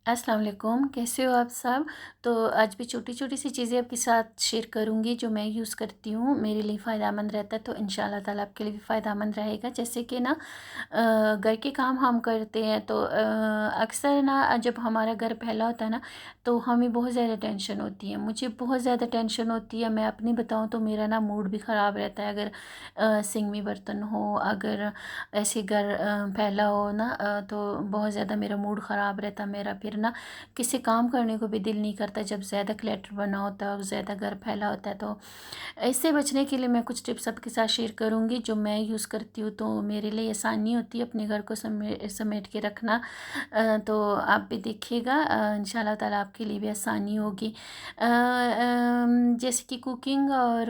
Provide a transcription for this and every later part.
अस्सलाम वालेकुम, कैसे हो आप सब। तो आज भी छोटी-छोटी सी चीज़ें आपके साथ शेयर करूँगी जो मैं यूज़ करती हूँ, मेरे लिए फ़ायदेमंद रहता है, तो इंशाल्लाह ताला आपके लिए भी फ़ायदेमंद रहेगा। जैसे कि ना घर के काम हम करते हैं तो अक्सर ना जब हमारा घर फैला होता है ना, तो हमें बहुत ज़्यादा टेंशन होती है। मुझे बहुत ज़्यादा टेंशन होती है, मैं अपनी बताऊँ तो मेरा ना मूड भी ख़राब रहता है अगर सिंक में बर्तन हो, अगर ऐसे घर फैला हो ना, तो बहुत ज़्यादा मेरा मूड ख़राब रहता है। मेरा फिर ना किसी काम करने को भी दिल नहीं करता जब ज़्यादा क्लटर बना होता है और ज़्यादा घर फैला होता है। तो इससे बचने के लिए मैं कुछ टिप्स आपके साथ शेयर करूँगी जो मैं यूज़ करती हूँ, तो मेरे लिए आसानी होती है अपने घर को समेट के रखना। तो आप भी देखिएगा, इंशाल्लाह ताला आपके लिए भी आसानी होगी। जैसे कि कुकिंग और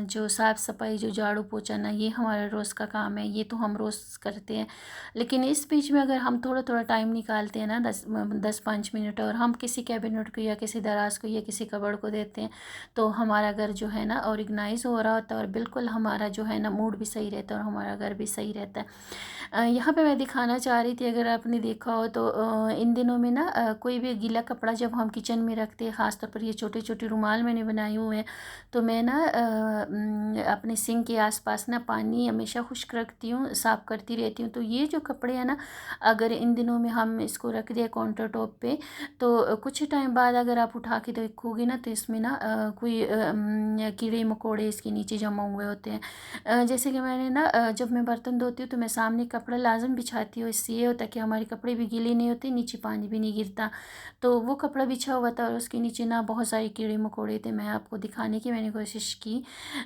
जो साफ़ सफाई, जो झाड़ू पोछा ना, ये हमारा रोज़ का काम है, ये तो हम रोज़ करते हैं। लेकिन इस बीच में अगर हम थोड़ा थोड़ा टाइम निकालते हैं ना, 10-5 मिनट, और हम किसी कैबिनेट को या किसी दराज को या किसी कबर्ड को देते हैं, तो हमारा घर जो है ना ऑर्गेनाइज हो रहा होता है और बिल्कुल हमारा जो है ना मूड भी सही रहता है और हमारा घर भी सही रहता है। यहाँ पे मैं दिखाना चाह रही थी, अगर आपने देखा हो तो इन दिनों में ना कोई भी गीला कपड़ा जब हम किचन में रखते हैं, ख़ासतौर पर ये छोटे छोटे रुमाल मैंने बनाए हुए हैं, तो मैं ना अपने सिंक के आसपास ना पानी हमेशा खुश्क रखती हूँ, साफ़ करती रहती हूँ। तो ये जो कपड़े हैं ना, अगर इन दिनों में हम इसको रख दिया काउंटर टॉप पे, तो कुछ टाइम बाद अगर आप उठा के देखोगे ना, तो इसमें ना कोई कीड़े मकोड़े इसके नीचे जमा हुए होते हैं। जैसे कि मैंने ना जब मैं बर्तन धोती हूँ तो मैं सामने कपड़ा लाज़म बिछाती हूँ, इससे ये होता है कि हमारे कपड़े भी गीले नहीं होते, नीचे पानी भी नहीं गिरता। तो वो कपड़ा बिछा हुआ था और उसके नीचे ना बहुत सारे कीड़े मकोड़े थे, मैं आपको दिखाने की मैंने कोशिश की।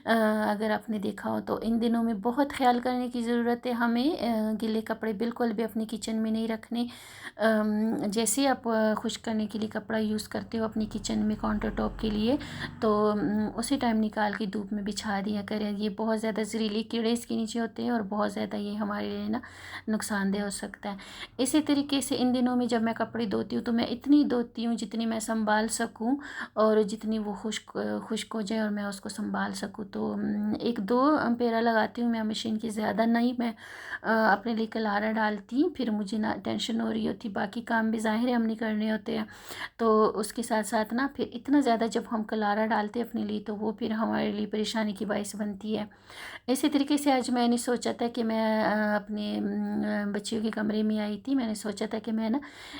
अगर आपने देखा हो तो इन दिनों में बहुत ख्याल करने की ज़रूरत है हमें, गीले कपड़े बिल्कुल भी अपने किचन में नहीं रखने। जैसे ही आप खुश्क करने के लिए कपड़ा यूज़ करते हो अपनी किचन में काउंटर टॉप के लिए, तो उसी टाइम निकाल के धूप में बिछा दिया करें। ये बहुत ज़्यादा जहरीले कीड़े इसके नीचे होते हैं और बहुत ज़्यादा ये हमारे लिए ना नुकसानदेह हो सकता है। इसी तरीके से इन दिनों में जब मैं कपड़े धोती हूँ तो मैं इतनी धोती हूँ जितनी मैं संभाल सकूँ, और जितनी वो खुश्क खुश्क हो जाए और मैं उसको संभाल सकूँ। तो 1-2 पेरा लगाती हूँ मैं मशीन की, ज़्यादा नहीं। मैं अपने लिए कलारा डालती, फिर मुझे ना टेंशन हो रही होती, बाकी काम भी ज़ाहिर है हमने करने होते हैं, तो उसके साथ साथ ना फिर इतना ज़्यादा जब हम कलारा डालते हैं अपने लिए, तो वो फिर हमारे लिए परेशानी की बाइस बनती है। इसी तरीके से आज मैंने सोचा था कि मैं अपने बच्चियों के कमरे में आई थी, मैंने सोचा था कि मैं ना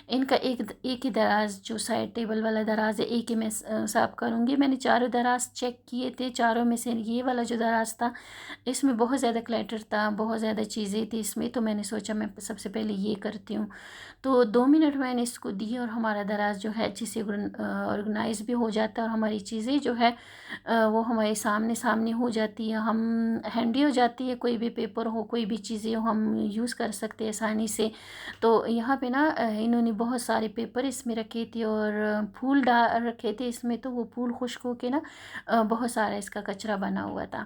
इनका एक ही दराज, जो साइड टेबल वाला दराज है, एक ही मैं साफ़ करूँगी। मैंने चारों दराज चेक किए थे, चारों में से ये वाला जो दराज था, इसमें बहुत ज़्यादा क्लटर था, बहुत ज़्यादा चीज़ें थी इसमें, तो मैंने सोचा मैं सबसे पहले ये करती हूँ। तो 2 मिनट मैंने इसको दिए और हमारा दराज जो है अच्छे से ऑर्गेनाइज़ भी हो जाता है और हमारी चीज़ें जो है वो हमारे सामने सामने हो जाती है, हम हैंडी हो जाती है, कोई भी पेपर हो, कोई भी चीज़ें हो, हम यूज़ कर सकते हैं आसानी से। तो यहाँ पे ना इन्होंने बहुत सारे पेपर इसमें रखे थे और फूल डाल रखे थे इसमें, तो वो फूल खुश्क होके ना बहुत सारा इसका कचरा बना हुआ था।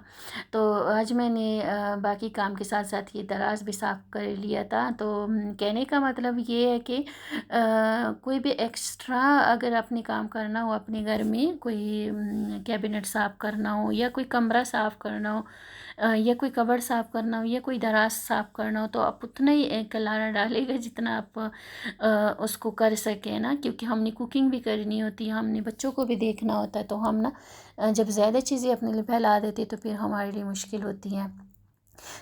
तो आज मैंने बाकी काम के साथ साथ ये दराज भी साफ़ कर लिया था। तो कहने का मतलब ये है कि कोई भी एक्स्ट्रा अगर आपने काम करना हो अपने घर में, कोई कैबिनेट साफ़ करना हो या कोई कमरा साफ़ करना हो, या कोई कबर्ड साफ़ करना हो या कोई दराज साफ़ करना हो, तो आप उतना ही कलारा डालेगा जितना आप उसको कर सकें ना, क्योंकि हमने कुकिंग भी करनी होती है, हमने बच्चों को भी देखना होता है, तो हम ना जब ज़्यादा चीज़ें अपने लिए फैला देते तो फिर हमारे लिए मुश्किल होती है।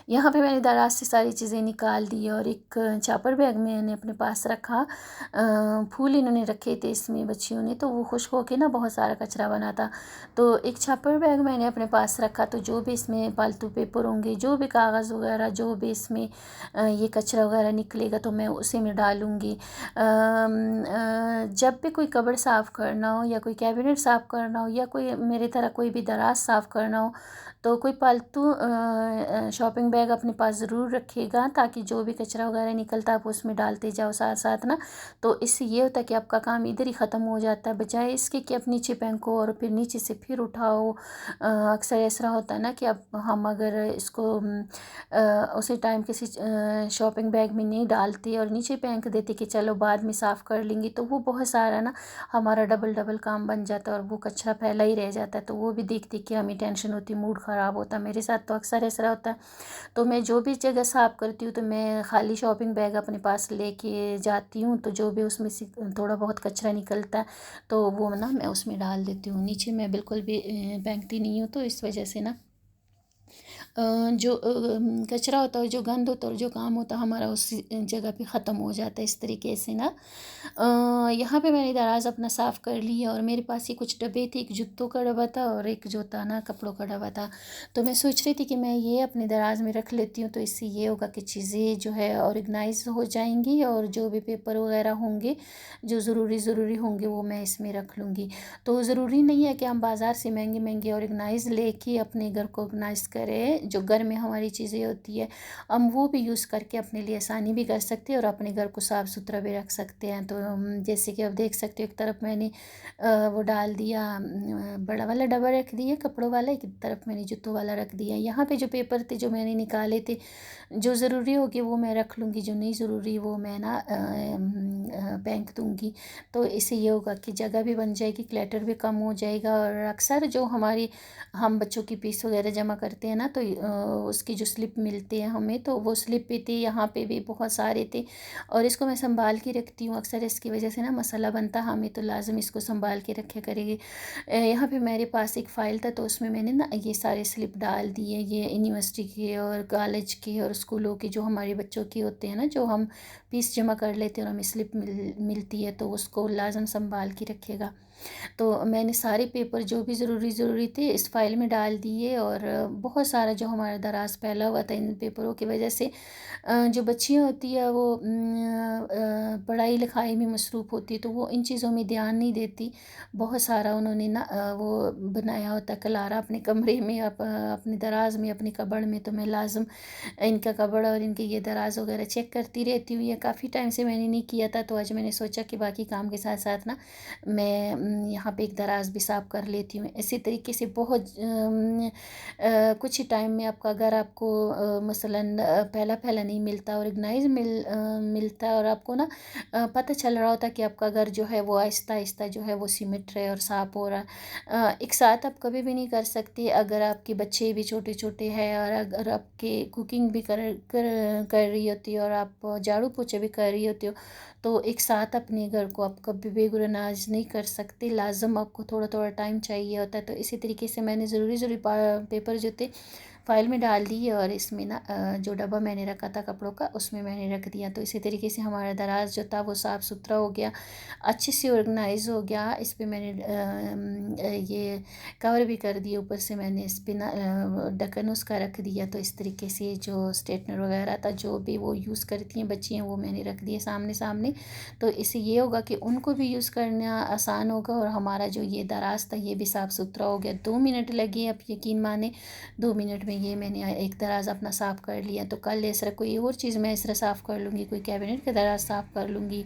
यहाँ पे मैंने दराज से सारी चीज़ें निकाल दी और एक चापर बैग मैंने अपने पास रखा। फूल इन्होंने रखे थे इसमें बच्चियों ने, तो वो खुश्क होके ना बहुत सारा कचरा बना था। तो एक चापर बैग मैंने अपने पास रखा, तो जो भी इसमें फालतू पेपर होंगे, जो भी कागज़ वगैरह, जो भी इसमें ये कचरा वगैरह निकलेगा, तो मैं उसी में डालूँगी। जब भी कोई कबर्ड साफ़ करना हो या कोई कैबिनेट साफ़ करना हो या कोई मेरी तरह कोई भी दराज साफ़ करना हो, तो कोई पालतू शॉपिंग बैग अपने पास ज़रूर रखिएगा, ताकि जो भी कचरा वगैरह निकलता है आप उसमें डालते जाओ साथ साथ ना। तो इससे ये होता है कि आपका काम इधर ही ख़त्म हो जाता है, बजाय इसके कि आप नीचे फेंको और फिर नीचे से फिर उठाओ। अक्सर ऐसा होता है ना कि अब हम अगर इसको उसी टाइम किसी शॉपिंग बैग में नहीं डालते और नीचे फेंक देते कि चलो बाद में साफ़ कर लेंगे, तो वो बहुत सारा ना हमारा डबल डबल काम बन जाता है और वो कचरा फैला ही रह जाता है, तो वो भी देख देख के हमें टेंशन होती है, मूड ख़राब होता। मेरे साथ तो अक्सर ऐसा होता है। तो मैं जो भी जगह साफ़ करती हूँ तो मैं खाली शॉपिंग बैग अपने पास लेके जाती हूँ, तो जो भी उसमें से थोड़ा बहुत कचरा निकलता है तो वो ना मैं उसमें डाल देती हूँ। नीचे मैं बिल्कुल भी फेंकती नहीं हूँ, तो इस वजह से ना जो कचरा होता है, जो गंद होता है और जो काम होता है हमारा उस जगह पे ख़त्म हो जाता है। इस तरीके से ना यहाँ पे मैंने दराज़ अपना साफ़ कर लिया और मेरे पास ये कुछ डब्बे थे, एक जूतों का डब्बा था और एक जो था ना कपड़ों का डब्बा था। तो मैं सोच रही थी कि मैं ये अपने दराज़ में रख लेती हूँ, तो इससे ये होगा कि चीज़ें जो है ऑर्गेनाइज़ हो जाएंगी और जो भी पेपर वगैरह होंगे जो ज़रूरी होंगे वो मैं इसमें रख लूँगी। तो ज़रूरी नहीं है कि हम बाज़ार से महंगे महंगे ऑर्गेनाइज़ लेके अपने घर को ऑर्गेनाइज़ करें। जो घर में हमारी चीज़ें होती है हम वो भी यूज़ करके अपने लिए आसानी भी कर सकते हैं और अपने घर को साफ़ सुथरा भी रख सकते हैं। तो जैसे कि आप देख सकते हो, एक तरफ मैंने वो डाल दिया, बड़ा वाला डब्बा रख दिया कपड़ों वाला, एक तरफ मैंने जूतों वाला रख दिया। यहाँ पे जो पेपर थे जो मैंने निकाले थे, जो ज़रूरी होगी वो मैं रख लूँगी, जो नहीं ज़रूरी वो मैं ना फेंक दूँगी। तो इससे ये होगा कि जगह भी बन जाएगी, क्लटर भी कम हो जाएगा। और अक्सर जो हमारी हम बच्चों की फ़ीस वगैरह जमा करते हैं ना, तो उसकी जो स्लिप मिलती है हमें, तो वो स्लिप भी थी, यहाँ पे भी बहुत सारे थे और इसको मैं संभाल के रखती हूँ। अक्सर इसकी वजह से ना मसाला बनता हमें, तो लाज़िम इसको संभाल के रखे करेगी। यहाँ पे मेरे पास एक फ़ाइल था तो उसमें मैंने ना ये सारे स्लिप डाल दिए, ये यूनिवर्सिटी के और कॉलेज के और स्कूलों के जो हमारे बच्चों के होते हैं ना, जो हम फ़ीस जमा कर लेते हैं और हमें स्लिप मिलती है, तो उसको लाज़िम संभाल के रखिएगा। तो मैंने सारे पेपर जो भी ज़रूरी थे इस फाइल में डाल दिए और बहुत सारा जो हमारा दराज फैला हुआ था इन पेपरों की वजह से जो बच्चियाँ होती है वो पढ़ाई लिखाई में मसरूफ़ होती है, तो वो इन चीज़ों में ध्यान नहीं देती। बहुत सारा उन्होंने ना वो बनाया होता कलारा अपने कमरे में, अपने दराज में, अपनी कबड़ में। तो मैं लाज़िम इनका कबड़ और इनके ये दराज वगैरह चेक करती रहती हूँ। ये काफ़ी टाइम से मैंने नहीं किया था, तो आज मैंने सोचा कि बाकी काम के साथ साथ ना मैं यहाँ पे एक दराज भी साफ़ कर लेती हूँ। इसी तरीके से बहुत कुछ ही टाइम में आपका घर आपको मसलन फैला फैला नहीं मिलता, ऑर्गेनाइज मिलता है और आपको ना पता चल रहा होता कि आपका घर जो है वो आहिस्ता आहिस्ता जो है वो सिमट रहा है और साफ़ हो रहा है। एक साथ आप कभी भी नहीं कर सकते। अगर आपके बच्चे भी छोटे छोटे हैं और अगर आपके कुकिंग भी कर रही होती है और आप झाड़ू पोछे भी कर रही होती हो, तो एक साथ अपने घर को आप कभी भी ऑर्गेनाइज नहीं कर सकते। लाज़िम आपको थोड़ा थोड़ा टाइम चाहिए होता है। तो इसी तरीके से मैंने ज़रूरी पेपर जो थे फाइल में डाल दिए और इसमें ना जो डब्बा मैंने रखा था कपड़ों का उसमें मैंने रख दिया। तो इसी तरीके से हमारा दराज जो था वो साफ़ सुथरा हो गया, अच्छे से ऑर्गेनाइज हो गया। इस पर मैंने ये कवर भी कर दिया, ऊपर से मैंने इस पर ना ढक्कन उसका रख दिया। तो इस तरीके से जो स्ट्रेटनर वगैरह था जो भी वो यूज़ करती हैं बच्चियाँ, वो मैंने रख दिए सामने सामने। तो इससे ये होगा कि उनको भी यूज़ करना आसान होगा और हमारा जो ये दराज था ये भी साफ़ सुथरा हो गया। 2 मिनट लगे, आप यकीन माने 2 मिनट में ये मैंने एक दराज अपना साफ़ कर लिया। तो कल इस तरह कोई और चीज़ मैं इस तरह साफ़ कर लूँगी, कोई कैबिनेट का दराज साफ़ कर लूँगी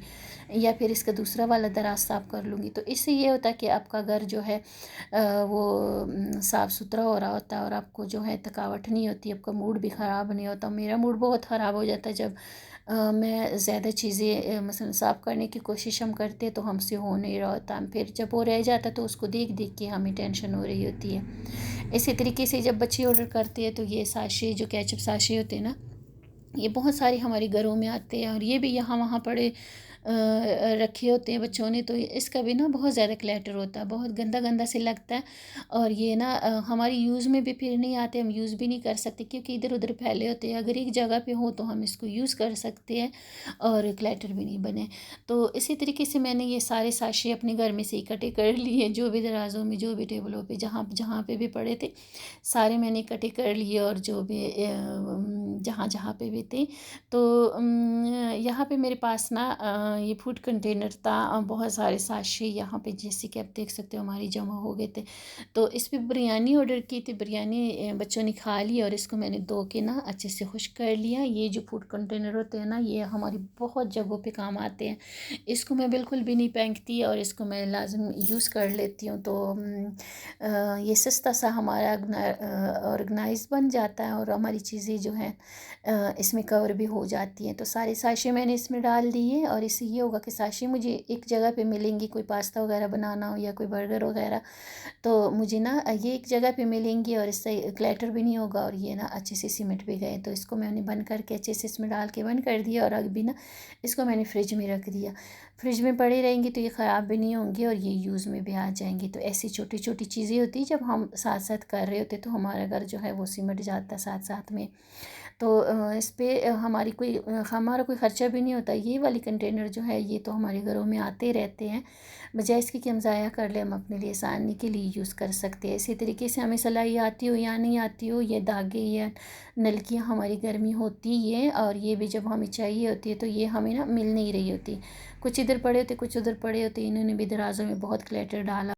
या फिर इसका दूसरा वाला दराज साफ़ कर लूँगी। तो इससे ये होता है कि आपका घर जो है वो साफ़ सुथरा हो रहा होता है और आपको जो है थकावट नहीं होती, आपका मूड भी ख़राब नहीं होता। मेरा मूड बहुत ख़राब हो जाता है जब मैं ज़्यादा चीज़ें मसलन साफ़ करने की कोशिश हम करते तो हमसे हो नहीं रहा होता, फिर जब वो रह जाता तो उसको देख देख के हमें टेंशन हो रही होती है। इसी तरीके से जब बच्चे ऑर्डर करते हैं तो ये साशे जो केचप साशे होते हैं ना, ये बहुत सारे हमारे घरों में आते हैं और ये भी यहाँ वहाँ पड़े रखे होते हैं बच्चों ने, तो इसका भी ना बहुत ज़्यादा क्लैटर होता है, बहुत गंदा गंदा से लगता है। और ये ना हमारी यूज़ में भी फिर नहीं आते, हम यूज़ भी नहीं कर सकते क्योंकि इधर उधर फैले होते हैं। अगर एक जगह पे हो तो हम इसको यूज़ कर सकते हैं और क्लैटर भी नहीं बने। तो इसी तरीके से मैंने ये सारे साशे अपने घर में से इकट्ठे कर लिए, जो भी दराज़ों में जो भी टेबलों पे जहाँ जहाँ पे भी पड़े थे सारे मैंने इकट्ठे कर लिए और जो भी जहाँ जहाँ पे भी थे। तो यहाँ पे मेरे पास ना ये फूड कंटेनर था, बहुत सारे साशे यहाँ पे जैसे कि आप देख सकते हो हमारी जमा हो गए थे। तो इस पे बिरयानी ऑर्डर की थी, बिरयानी बच्चों ने खा ली और इसको मैंने धो के ना अच्छे से खुश्क कर लिया। ये जो फूड कंटेनर होते हैं ना ये हमारी बहुत जगहों पे काम आते हैं, इसको मैं बिल्कुल भी नहीं फेंकती और इसको मैं लाजम यूज़ कर लेती हूँ। तो ये सस्ता सा हमारा ऑर्गेनाइज बन जाता है और हमारी चीज़ें जो हैं इसमें कवर भी हो जाती हैं। तो सारे साशे मैंने इसमें डाल दिए और इससे से ये होगा कि साशी मुझे एक जगह पे मिलेंगी, कोई पास्ता वगैरह बनाना हो या कोई बर्गर वगैरह, तो मुझे ना ये एक जगह पे मिलेंगी और इससे क्लैटर भी नहीं होगा और ये ना अच्छे से सिमट भी गए। तो इसको मैंने बंद करके अच्छे से इसमें डाल के बंद कर दिया और अभी ना इसको मैंने फ्रिज में रख दिया। फ्रिज में पड़ी रहेंगी तो ये ख़राब भी नहीं होंगी और ये यूज़ में भी आ जाएंगी। तो ऐसी छोटी छोटी चीज़ें होती हैं, जब हम साथ साथ कर रहे होते तो हमारा घर जो है वो सिमट जाता साथ साथ में। तो इस पे हमारा कोई ख़र्चा भी नहीं होता। ये वाली कंटेनर जो है ये तो हमारे घरों में आते रहते हैं, बजाय इसके कि हम ज़ाया कर लें, हम अपने लिए आसानी के लिए यूज़ कर सकते हैं। इसी तरीके से हमें सिलाई आती हो या नहीं आती हो, ये धागे या नलकियाँ हमारी घर में होती ही हैं और ये भी जब हमें चाहिए होती है तो ये हमें ना मिल नहीं रही होती। कुछ इधर पड़े होते, कुछ उधर पड़े होते। इन्होंने भी दराज़ों में बहुत क्लटर डाला।